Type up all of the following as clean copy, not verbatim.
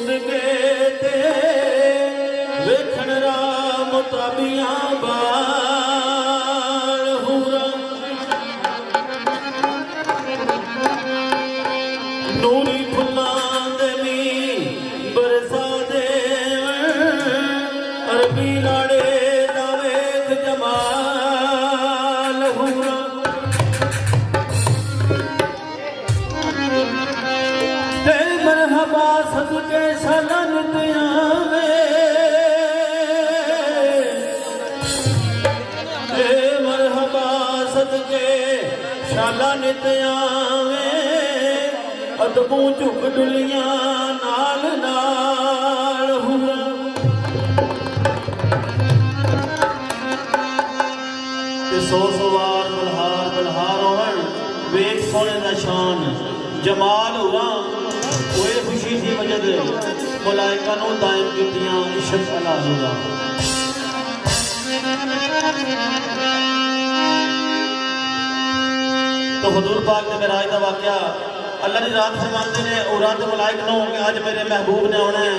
सदके ते वेखण राम ताबियां बाल हूरा नूरी फुल्लां दे मीं बरसा दे अरबी लाड़े दा वेख जमाल हूरा मरहबा सदके शाला नित आवे मरहबा सदके शाला नित आवे अदबू झुक डुलियां नाल नाल हुआ सौ सवार बलहार बलहार होवन वेख सोने दा शान जमाल हुआ कोई खुशी थी वजद मलाइका नो दायम कीतियां इश्क अला हुआ तो हुजूर पाक ने मेराज दा वाकया अल्लाह दी रात फरमाते ने और रात मलाइक नो कि आज मेरे महबूब ने आना है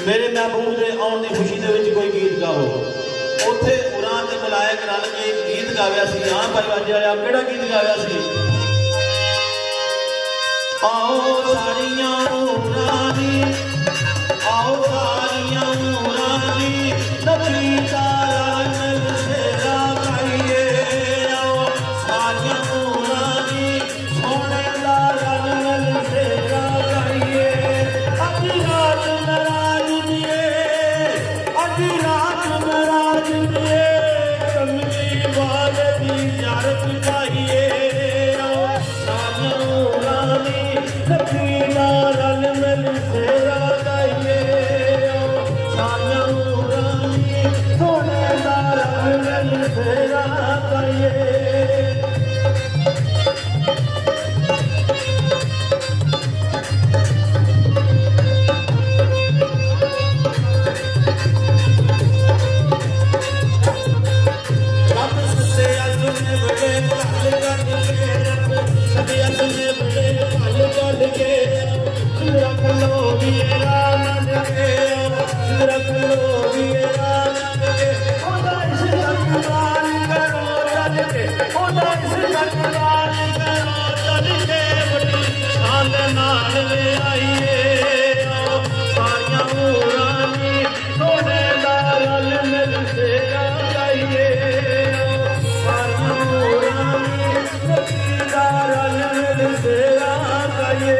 मेरे महबूब दे आउण दी खुशी दे विच कोई गीत गाओ उत्थे उरां ते मलाइक रल के एक गीत गाया सी हां भाई वाजे वाले आप केड़ा गीत गाया सी आओ सारियां रानी आओ सारियां रानी नबी तारा नल से लगाइए आओ सारियां रानी सोने दा नल से लगाइए अभी रात नाराज दिए अभी रात नाराज दिए कमली वाले दी यारत चाहिए आओ सारियां रानी नबीना रल मिल से लगाइए सारियां रानी सोने दा रल मिल से लगाइए रख लो वीरा नंद के रख लो वीरा नंद के ओदा इस रखवार करो चल के ओदा इस रखवार करो चल के बड़ी शान नाल ले आइए सारियां रानी सोने दा रल मिल से लगाइए सारियां रानी नबी दा रल मिल से लगाइए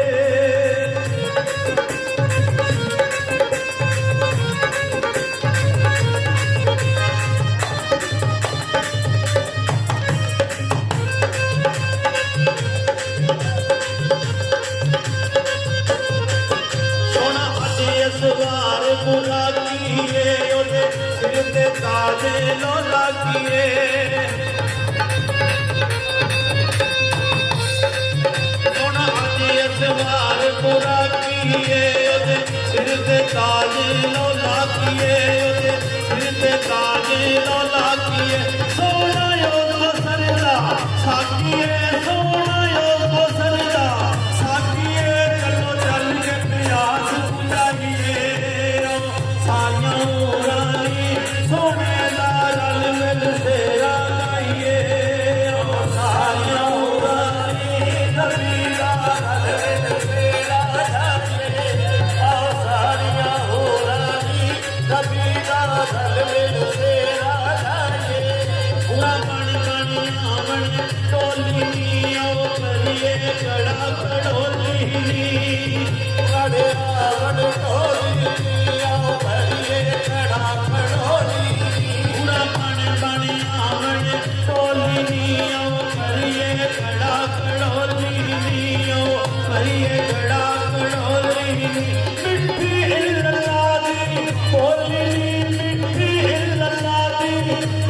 सवार बुला किए ओदे सिर ते ताजे लोला किए सोना आजी सवार बुला किए ओदे सिर ते ताजे लोला किए ओदे सिर ते ताजे लोला किए सोना यो सरदा साकिए सोना यो सरदा साकिए चलो चल के प्यास सोने दा रल मिल से लगाइए सारियां रानी नबी दा रल मिल से लगाइए सारियां रानी नबी दा रल मिल से लगाइए पूरा बन बन आवन टोली आओ करिए कड़ा खड़ोली कड़े आवन टोली आओ करिए कड़ा खड़ोली पूरा बन बन आवन टोली आओ करिए कड़ा खड़ोली आओ करिए कड़ा खड़ोली मिट्टी हिलला दी बोली मिट्टी हिलला दी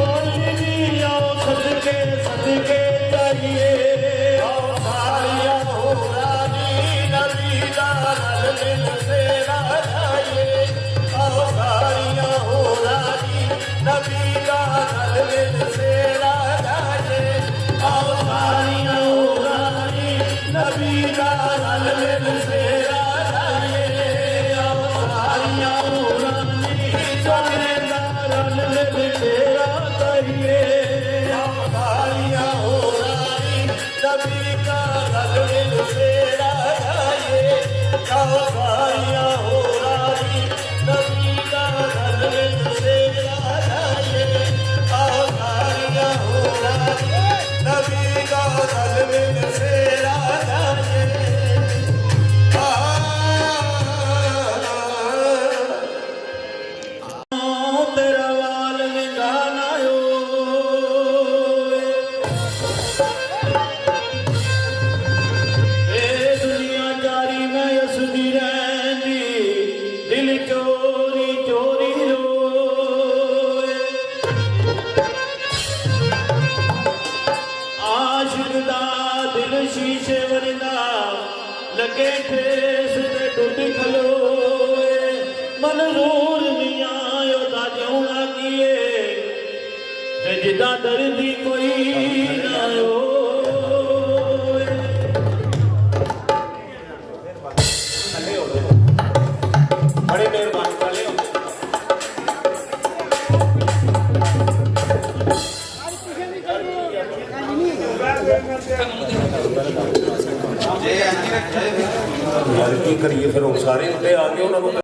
बोली आओ सदके सदके चाहिए आओ सारियां रानी नबी दा रल मिल से लगाइए आओ सारियां रानी नबी दा रल मिल से लगाइए आओ सारियां रानी नबी दा रल मिल से लगाइए आओ खेस दे टुट खलोए मंजूर मियां ओदा जिउना किए ते जिदा दर्दी कोई ना होए। बड़े मेहरबान चले हो यार की करिए फिर सारे उत्ते आ गए उन्होंने